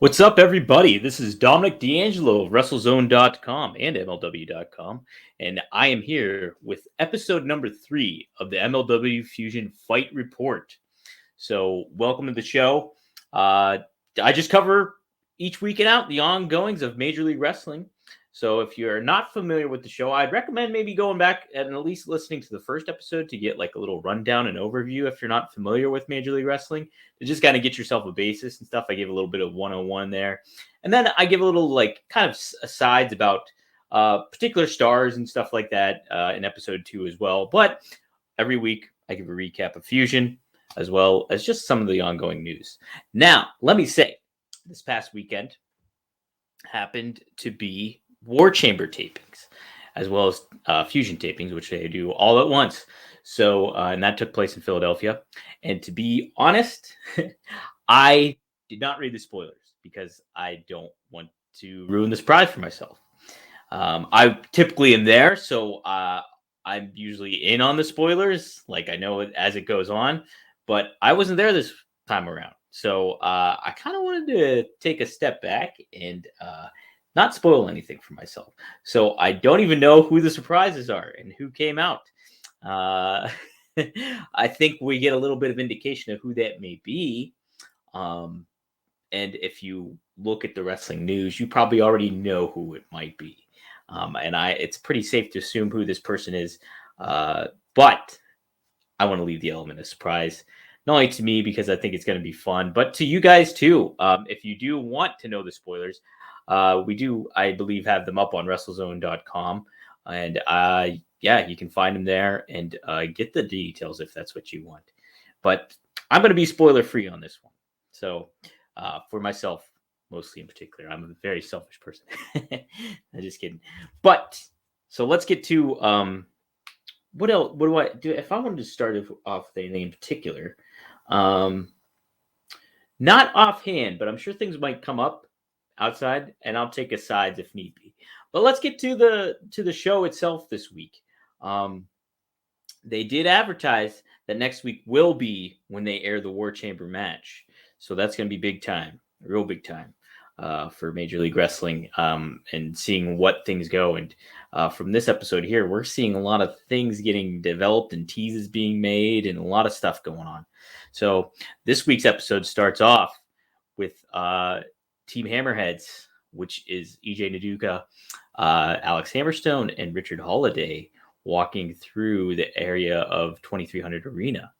What's up, everybody? This is Dominic D'Angelo of WrestleZone.com and MLW.com, and I am here with episode number 3 of the MLW Fusion Fight Report. So, welcome to the show. I just cover each weekend out the ongoings of Major League Wrestling. So, if you're not familiar with the show, I'd recommend maybe going back and at least listening to the first episode to get like a little rundown and overview if you're not familiar with Major League Wrestling. To just kind of get yourself a basis and stuff. I give a little bit of 101 there. And then I give a little like kind of asides about particular stars and stuff like that in episode 2 as well. But every week I give a recap of Fusion as well as just some of the ongoing news. Now, let me say, this past weekend happened to be War Chamber tapings, as well as Fusion tapings, which they do all at once. So, and that took place in Philadelphia. And to be honest, I did not read the spoilers because I don't want to ruin the surprise for myself. I typically am there, so I'm usually in on the spoilers. Like I know it as it goes on, but I wasn't there this time around. So I kind of wanted to take a step back and not spoil anything for myself. So I don't even know who the surprises are and who came out. I think we get a little bit of indication of who that may be. And if you look at the wrestling news, you probably already know who it might be. And it's pretty safe to assume who this person is. But I want to leave the element of surprise, not only to me because I think it's going to be fun, but to you guys too. If you do want to know the spoilers, we do, I believe, have them up on WrestleZone.com. And yeah, you can find them there and get the details if that's what you want. But I'm going to be spoiler free on this one. So for myself, mostly in particular, I'm a very selfish person. I'm just kidding. But so let's get to what else? What do I do? If I wanted to start off with anything in particular, not offhand, but I'm sure things might come up outside, and I'll take asides if need be. But let's get to the show itself this week. They did advertise that next week will be when they air the War Chamber match, so that's going to be big time, real big time for Major League Wrestling, and seeing what things go. And from this episode here, we're seeing a lot of things getting developed and teases being made, and a lot of stuff going on. So this week's episode starts off with Team Hammerheads, which is EJ Nduka, Alex Hammerstone, and Richard Holiday walking through the area of 2300 Arena.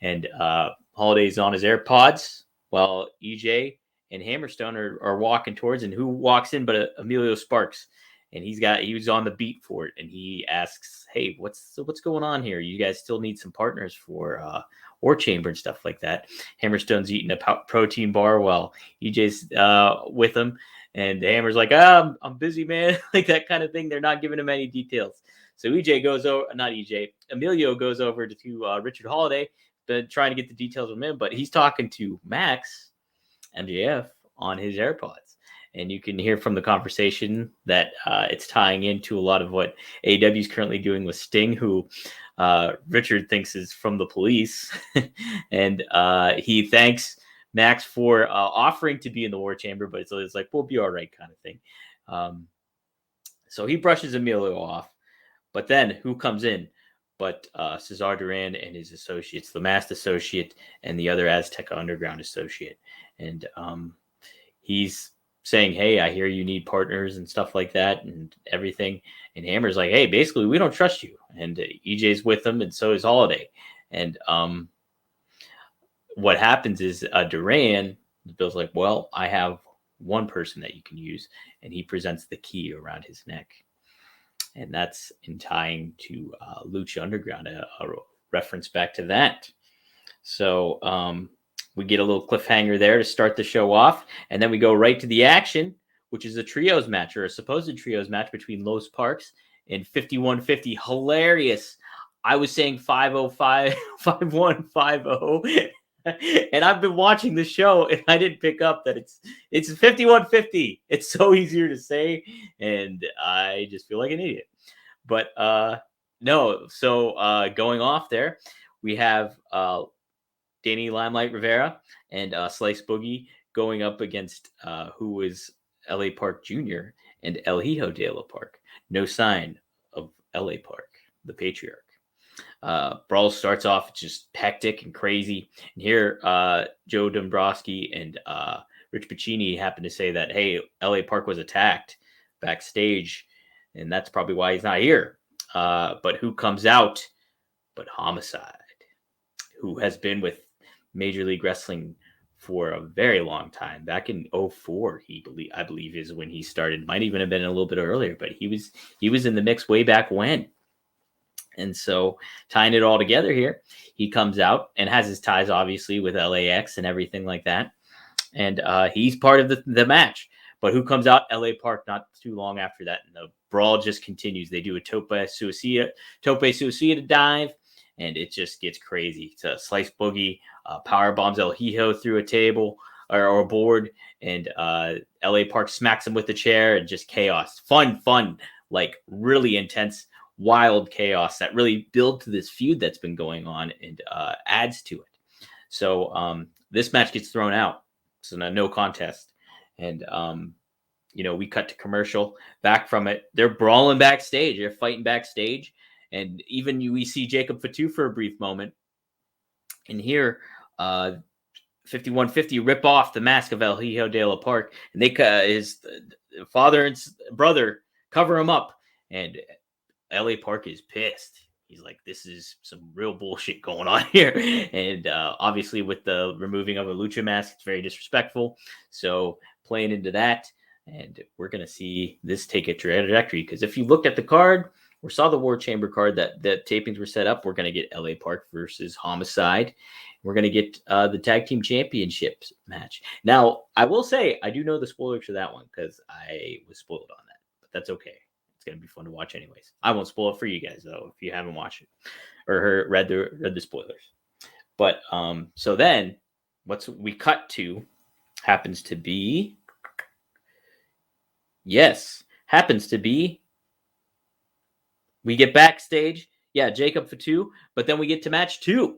And Holiday's on his AirPods while EJ and Hammerstone are walking towards, and who walks in but Emilio Sparks. And he was on the beat for it, and he asks, "Hey, what's going on here? You guys still need some partners for War Chamber and stuff like that." Hammerstone's eating a protein bar while EJ's with him, and Hammer's like, "I'm busy, man," like that kind of thing. They're not giving him any details. So Emilio goes over to Richard Holiday, but trying to get the details from him, but he's talking to Max MJF on his AirPods. And you can hear from the conversation that it's tying into a lot of what AEW is currently doing with Sting, who Richard thinks is from the police. And he thanks Max for offering to be in the War Chamber, but it's like, we'll be all right kind of thing. So he brushes Emilio off. But then who comes in but Cesar Duran and his associates, the Masked Associate and the other Azteca Underground Associate. And he's saying, "Hey, I hear you need partners and stuff like that and everything." And Hammer's like, "Hey, basically, we don't trust you." And EJ's with them, and so is Holiday. And what happens is Duran, Bill's like, "Well, I have one person that you can use." And he presents the key around his neck. And that's in tying to Lucha Underground, a reference back to that. So we get a little cliffhanger there to start the show off. And then we go right to the action, which is a trios match, or a supposed trios match between Los Parks and 5150. Hilarious. I was saying 505, 5150. And I've been watching the show and I didn't pick up that it's 5150. It's so easier to say, and I just feel like an idiot. But no, so going off there, we have Danny Limelight Rivera and Slice Boogie going up against who was LA Park Jr. and El Hijo de la Park. No sign of LA Park, the patriarch. Brawl starts off just hectic and crazy. And here, Joe Dombrowski and Rich Piccini happen to say that, hey, LA Park was attacked backstage, and that's probably why he's not here. But who comes out but Homicide, who has been with Major League Wrestling for a very long time. Back in 04, I believe is when he started. Might even have been a little bit earlier, but he was in the mix way back when. And so tying it all together here, he comes out and has his ties obviously with LAX and everything like that. And he's part of the match. But who comes out? LA Park not too long after that. And the brawl just continues. They do a tope suicida dive, and it just gets crazy. It's a slice boogie, power bombs El Hijo through a table or a board, and LA Park smacks him with the chair, and just chaos. Fun, like really intense, wild chaos that really builds to this feud that's been going on and adds to it. So this match gets thrown out. So no contest. And, we cut to commercial. Back from it, they're brawling backstage. They're fighting backstage. And even we see Jacob Fatu for a brief moment. And here, 5150 rip off the mask of El Hijo de la Park. And his father and brother cover him up. And LA Park is pissed. He's like, this is some real bullshit going on here. And obviously with the removing of a lucha mask, it's very disrespectful. So playing into that, and we're going to see this take a trajectory. Because if you looked at the card or saw the War Chamber card that tapings were set up, we're going to get LA Park versus Homicide. We're going to get the Tag Team Championships match. Now, I will say, I do know the spoilers for that one because I was spoiled on that. But that's okay. It's going to be fun to watch anyways. I won't spoil it for you guys, though, if you haven't watched it or read the spoilers. But so then what we cut to happens to be we get backstage. Yeah, Jacob Fatu. But then we get to match 2,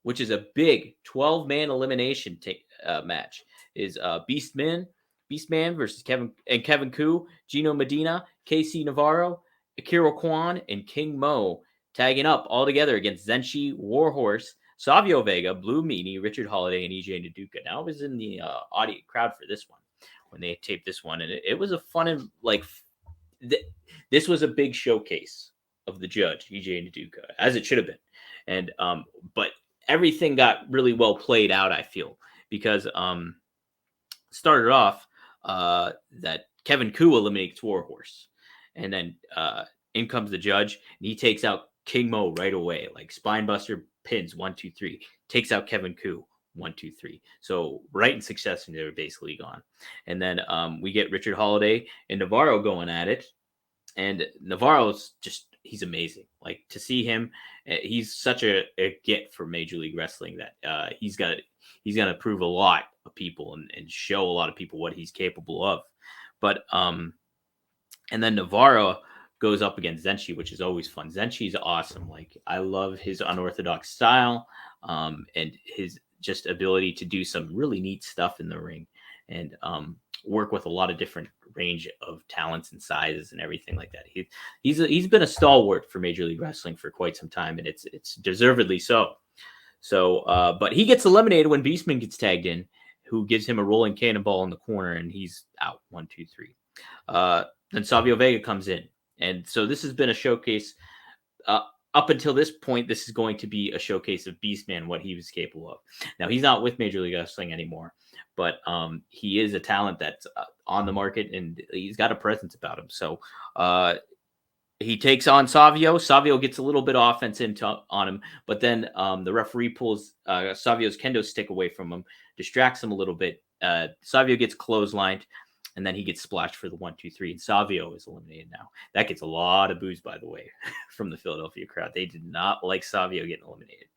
which is a big 12-man elimination match. Is Beastman versus Kevin Koo, Gino Medina, KC Navarro, Akira Kwan, and King Mo tagging up all together against Zenshi, Warhorse, Savio Vega, Blue Meanie, Richard Holiday, and EJ Nduka. Now I was in the audio crowd for this one when they taped this one, and it was a fun and this was a big showcase of the judge EJ Nduka, as it should have been, and but everything got really well played out. I feel because started off that Kevin Koo eliminates Warhorse, and then in comes the judge, and he takes out King Mo right away, like spinebuster pins 1, 2, 3, takes out Kevin Koo 1, 2, 3. So right in succession, they were basically gone. And then we get Richard Holiday and Navarro going at it, and Navarro's he's amazing. Like to see him, he's such a get for Major League Wrestling that he's going to prove a lot of people and show a lot of people what he's capable of. But and then Navarro goes up against Zenshi, which is always fun. Zenshi's awesome. Like I love his unorthodox style and his just ability to do some really neat stuff in the ring and work with a lot of different range of talents and sizes and everything like that. He's been a stalwart for Major League Wrestling for quite some time, and it's deservedly so. So, but he gets eliminated when Beastman gets tagged in, who gives him a rolling cannonball in the corner, and he's out 1, 2, 3. Then Savio Vega comes in, and so this has been a showcase. Up until this point, this is going to be a showcase of Beastman, what he was capable of. Now, he's not with Major League Wrestling anymore, but he is a talent that's on the market, and he's got a presence about him. So he takes on Savio. Savio gets a little bit of offense on him, but then the referee pulls Savio's kendo stick away from him, distracts him a little bit. Savio gets clotheslined, and then he gets splashed for the 1, 2, 3, and Savio is eliminated now. That gets a lot of boos, by the way, from the Philadelphia crowd. They did not like Savio getting eliminated.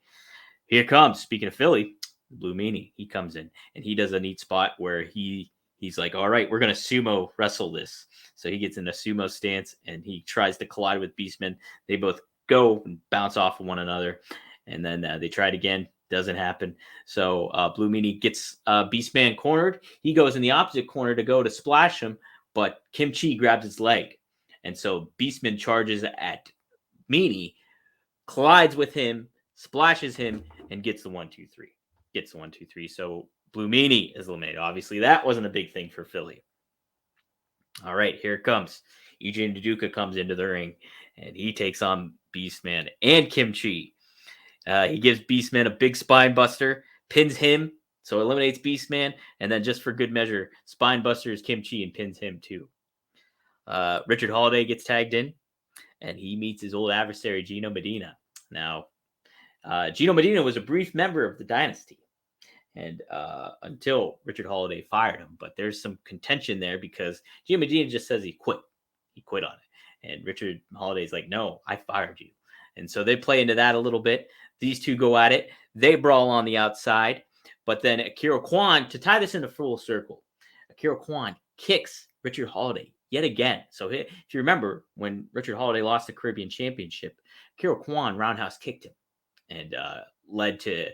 Here comes, speaking of Philly, Blue Meanie. He comes in, and he does a neat spot where he's like, all right, we're going to sumo wrestle this. So he gets in a sumo stance, and he tries to collide with Beastman. They both go and bounce off of one another, and then they try it again. Doesn't happen. So Blue Meanie gets Beastman cornered. He goes in the opposite corner to go to splash him, but Kim Chi grabs his leg. And so Beastman charges at Meanie, collides with him, splashes him, and gets the 1-2-3. Gets the 1-2-3. So Blue Meanie is eliminated. Obviously, that wasn't a big thing for Philly. All right, here it comes. EJ Nduka comes into the ring, and he takes on Beastman and Kim Chi. He gives Beastman a big spine buster, pins him, so eliminates Beastman, and then just for good measure, spine busters Kim Chi and pins him too. Richard Holiday gets tagged in, and he meets his old adversary, Gino Medina. Now, Gino Medina was a brief member of the Dynasty, and until Richard Holiday fired him. But there's some contention there because Gino Medina just says he quit. He quit on it. And Richard Holiday's like, no, I fired you. And so they play into that a little bit. These two go at it. They brawl on the outside. But then Akira Kwan, to tie this into full circle, Akira Kwan kicks Richard Holiday yet again. So if you remember, when Richard Holiday lost the Caribbean Championship, Akira Kwan roundhouse kicked him and led to,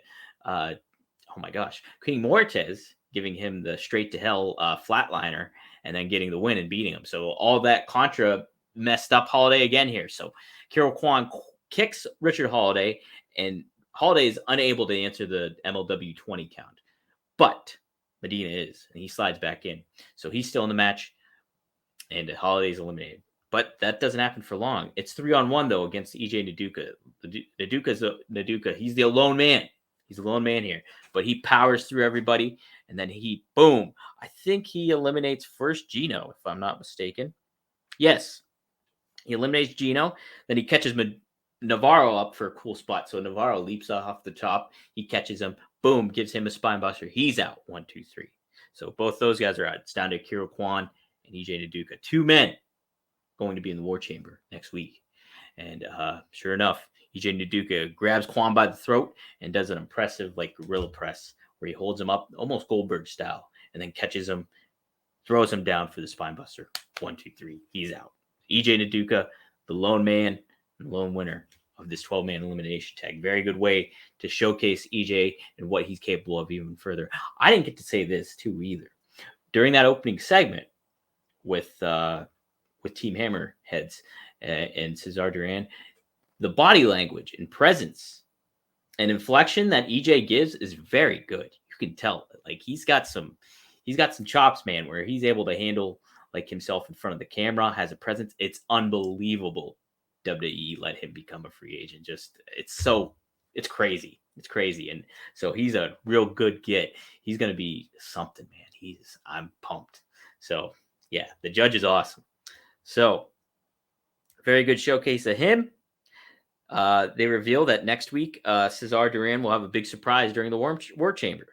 King Mortez giving him the straight to hell flatliner and then getting the win and beating him. So all that contra messed up Holiday again here. So Akira Kwan kicks Richard Holiday, and Holiday is unable to answer the MLW 20 count. But Medina is, and he slides back in. So he's still in the match, and Holiday's eliminated. But that doesn't happen for long. It's 3-on-1, though, against EJ Nduka. Nduka. He's the lone man. He's a lone man here. But he powers through everybody, and then boom. I think he eliminates first Gino, if I'm not mistaken. Yes. He eliminates Gino. Then he catches Navarro up for a cool spot. So Navarro leaps off the top. He catches him. Boom. Gives him a spine buster. He's out. 1, 2, 3. So both those guys are out. It's down to Akira Kwan and EJ Nduka. 2 men going to be in the War Chamber next week. And sure enough, EJ Nduka grabs Kwan by the throat and does an impressive gorilla press where he holds him up almost Goldberg style and then catches him, throws him down for the spine buster. 1, 2, 3. He's out. EJ Nduka, the lone man, the lone winner of this 12-man elimination tag. Very good way to showcase EJ and what he's capable of even further. I didn't get to say this too either. During that opening segment with Team Hammerheads and Cesar Duran, the body language and presence and inflection that EJ gives is very good. You can tell, he's got some chops, man, where he's able to handle himself in front of the camera, has a presence. It's unbelievable. WWE let him become a free agent. It's crazy. It's crazy. And so he's a real good get. He's going to be something, man. I'm pumped. So yeah, the judge is awesome. So very good showcase of him. They reveal that next week, Cesar Duran will have a big surprise during the War Chamber.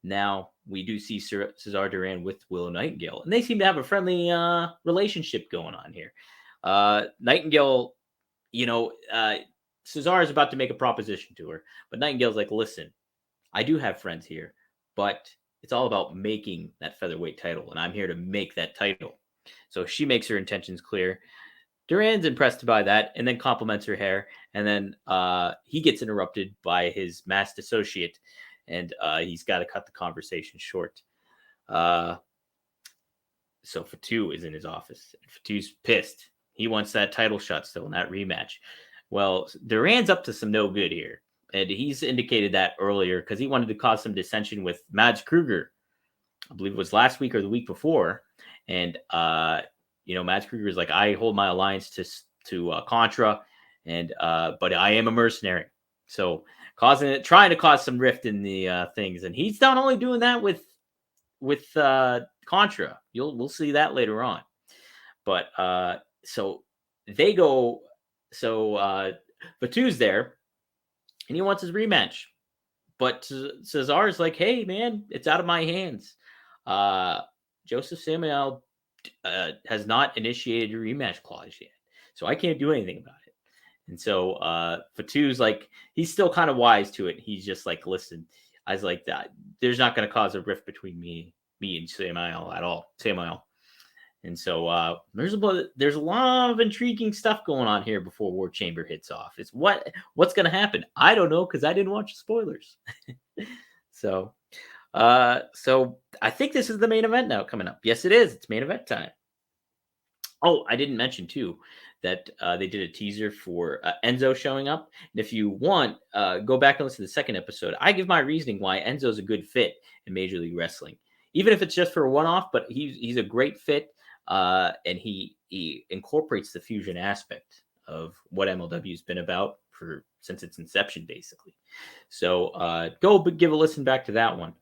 Now, we do see Cesar Duran with Willow Nightingale, and they seem to have a friendly relationship going on here. Nightingale, Cesar is about to make a proposition to her, but Nightingale's like, listen, I do have friends here, but it's all about making that featherweight title, and I'm here to make that title. So she makes her intentions clear. Duran's impressed by that and then compliments her hair. And then he gets interrupted by his masked associate, and he's got to cut the conversation short. So Fatu is in his office. Fatu's pissed. He wants that title shot still in that rematch. Well, Duran's up to some no good here. And he's indicated that earlier because he wanted to cause some dissension with Mads Kruger. I believe it was last week or the week before. And, Mads Kruger is like, I hold my alliance to Contra, and but I am a mercenary. So trying to cause some rift in the things. And he's not only doing that with Contra. We'll see that later on. But so they go. So Fatu's there, and he wants his rematch. But Cesar is like, hey, man, it's out of my hands. Joseph Samuel has not initiated a rematch clause yet. So I can't do anything about it. And so Fatu's like, he's still kind of wise to it. He's just like, listen, I was like that. There's not going to cause a rift between me and Samuel at all. Samuel. And so there's a lot of intriguing stuff going on here before War Chamber hits off. It's what's going to happen. I don't know because I didn't watch the spoilers. So I think this is the main event now coming up. Yes, it is. It's main event time. Oh, I didn't mention too that they did a teaser for Enzo showing up. And if you want, go back and listen to the second episode. I give my reasoning why Enzo's a good fit in Major League Wrestling, even if it's just for a one-off. But he's a great fit, and he incorporates the fusion aspect of what MLW has been about since its inception, basically. So go give a listen back to that one.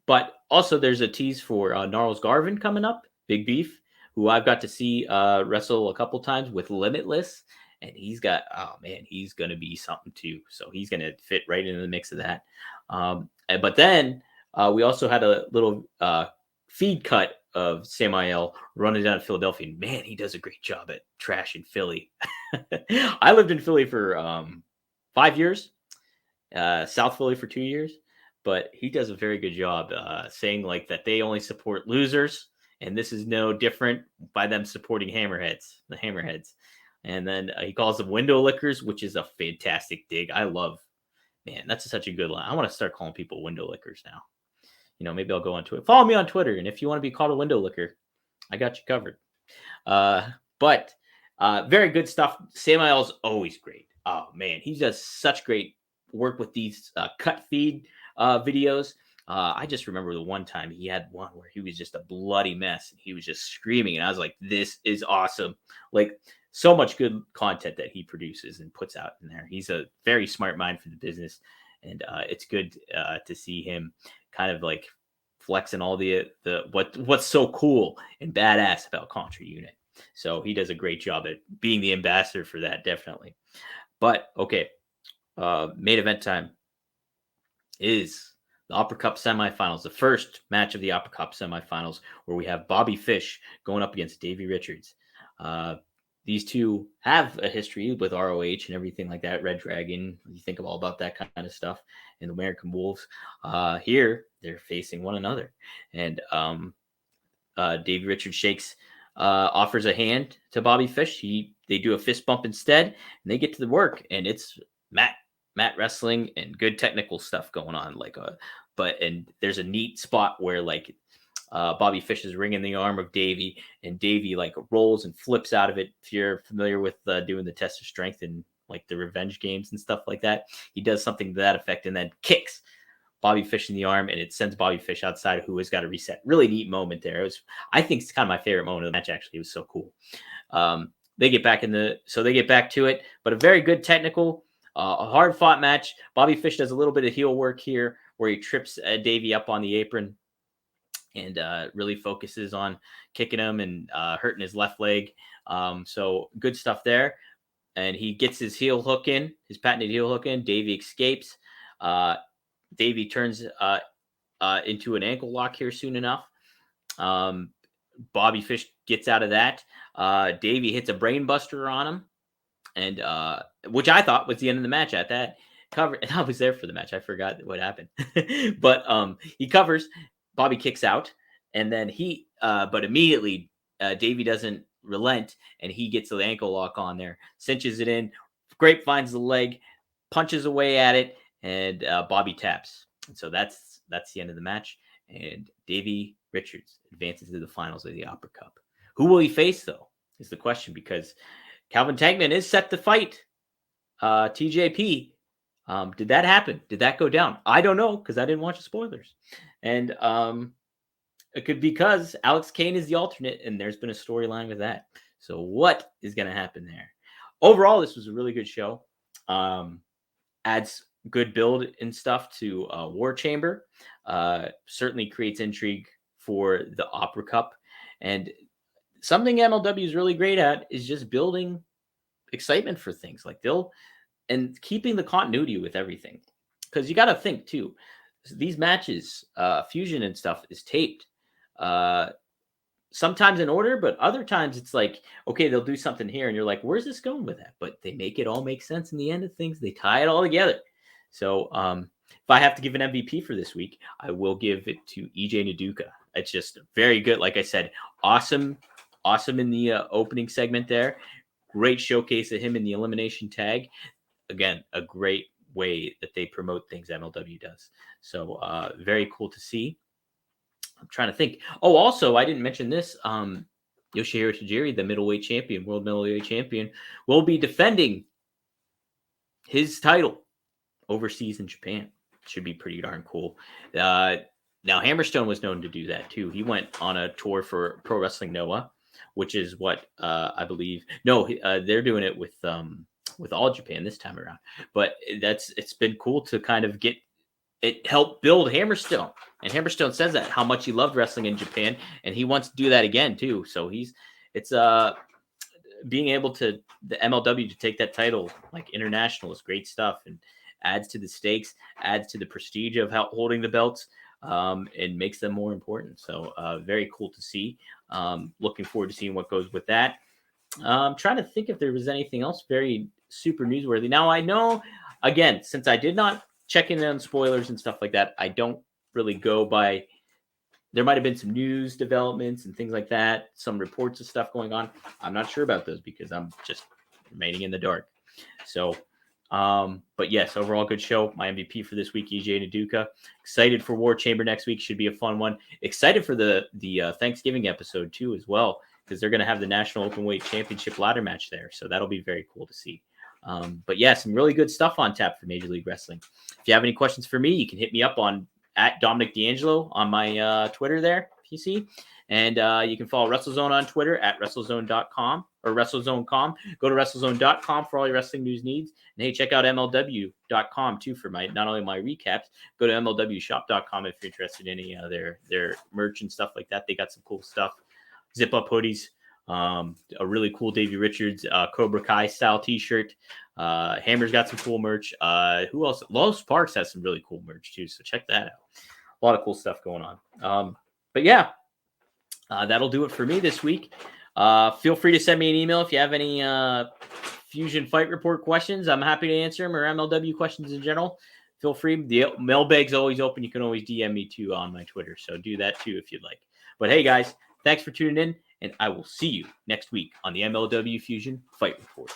But also, there's a tease for Gnarls Garvin coming up, Big Beef, who I've got to see wrestle a couple times with Limitless. And he's going to be something too. So he's going to fit right into the mix of that. But then we also had a little feed cut of Samael running down to Philadelphia. And man, he does a great job at trashing Philly. I lived in Philly for 5 years, South Philly for 2 years. But he does a very good job saying like that they only support losers. And this is no different by them supporting the hammerheads. And then he calls them window lickers, which is a fantastic dig. Man, that's such a good line. I want to start calling people window lickers now. Maybe I'll go on Twitter. Follow me on Twitter. And if you want to be called a window licker, I got you covered. But very good stuff. Samael's always great. Oh, man, he does such great work with these cut feed videos. I just remember the one time he had one where he was just a bloody mess and he was just screaming. And I was like, this is awesome. Like so much good content that he produces and puts out in there. He's a very smart mind for the business. And it's good to see him kind of like flexing all what's so cool and badass about Contra Unit. So he does a great job at being the ambassador for that, definitely. But okay, main event time is the Opera Cup semifinals, the first match of the Opera Cup semifinals, where we have Bobby Fish going up against Davey Richards. These two have a history with ROH and everything like that. Red Dragon, you think all about that kind of stuff. And the American Wolves. Here, they're facing one another. And Davey Richards offers a hand to Bobby Fish. They do a fist bump instead, and they get to the work. And it's mat wrestling and good technical stuff going on. And there's a neat spot where Bobby Fish is ringing the arm of Davey, and Davey rolls and flips out of it. If you're familiar with doing the test of strength and the revenge games and stuff like that, he does something to that effect and then kicks Bobby Fish in the arm, and it sends Bobby Fish outside, who has got to reset. Really neat moment there. I think it's kind of my favorite moment of the match. Actually, it was so cool. They get back to it, but a very good technical, a hard fought match. Bobby Fish does a little bit of heel work here, where he trips Davey up on the apron and really focuses on kicking him and hurting his left leg. So good stuff there. And he gets his heel hook in, his patented heel hook in. Davey escapes. Davey turns into an ankle lock here soon enough. Bobby Fish gets out of that. Davey hits a brain buster on him, and which I thought was the end of the match at that cover. And I was there for the match. I forgot what happened. But he covers. Bobby kicks out, and then but immediately Davey doesn't relent, and he gets the ankle lock on there, cinches it in. Grape finds the leg, punches away at it, and Bobby taps. And so that's the end of the match. And Davey Richards advances to the finals of the Opera Cup. Who will he face, though, is the question, because Calvin Tankman is set to fight TJP. Did that happen? Did that go down? I don't know, because I didn't watch the spoilers. And it could, because Alex Kane is the alternate, and there's been a storyline with that. So what is going to happen there? Overall, this was a really good show. Adds good build and stuff to War Chamber. Certainly creates intrigue for the Opera Cup. And something MLW is really great at is just building excitement for things and keeping the continuity with everything. Because you got to think too, these matches, Fusion and stuff, is taped. Sometimes in order, but other times it's okay, they'll do something here, and you're like, where's this going with that? But they make it all make sense in the end of things. They tie it all together. So If I have to give an MVP for this week, I will give it to EJ Nduka. It's just very good. Like I said, awesome in the opening segment there. Great showcase of him in the elimination tag. Again, a great way that they promote things MLW does. So very cool to see. I'm trying to think. Oh, also, I didn't mention this. Yoshihiro Tajiri, the middleweight champion, world middleweight champion, will be defending his title overseas in Japan. Should be pretty darn cool. Now, Hammerstone was known to do that too. He went on a tour for Pro Wrestling Noah, which is what I believe. No, they're doing it with All Japan this time around. But it's been cool to kind of get it helped build Hammerstone, and Hammerstone says that how much he loved wrestling in Japan, and he wants to do that again too. So it's being able to the MLW to take that title like international is great stuff, and adds to the stakes, adds to the prestige of holding the belts, and makes them more important. So very cool to see. Looking forward to seeing what goes with that. I'm trying to think if there was anything else very super newsworthy. Now I know, again, since I did not check in on spoilers and stuff like that, I don't really go by. There might have been some news developments and things like that, some reports of stuff going on. I'm not sure about those because I'm just remaining in the dark. So, but yes, overall good show. My MVP for this week, EJ Nduka. Excited for War Chamber next week. Should be a fun one. Excited for the Thanksgiving episode too as well, because they're going to have the National Openweight Championship ladder match there. So that'll be very cool to see. But yeah, some really good stuff on tap for Major League Wrestling. If you have any questions for me, you can hit me up on @Dominic D'Angelo on my Twitter there, PC. And you can follow WrestleZone on Twitter @WrestleZone.com or WrestleZone.com. Go to WrestleZone.com for all your wrestling news needs. And hey, check out MLW.com too for not only my recaps. Go to MLWshop.com if you're interested in any of their merch and stuff like that. They got some cool stuff. Zip up hoodies. A really cool Davey Richards Cobra Kai style t-shirt. Hammer's got some cool merch. Who else? Los Parks has some really cool merch too, so check that out. A lot of cool stuff going on. But yeah, that'll do it for me this week. Feel free to send me an email if you have any Fusion Fight Report questions. I'm happy to answer them, or MLW questions in general. Feel free. The mailbag's always open. You can always DM me too on my Twitter, so do that too if you'd like. But hey guys, thanks for tuning in, and I will see you next week on the MLW Fusion Fight Report.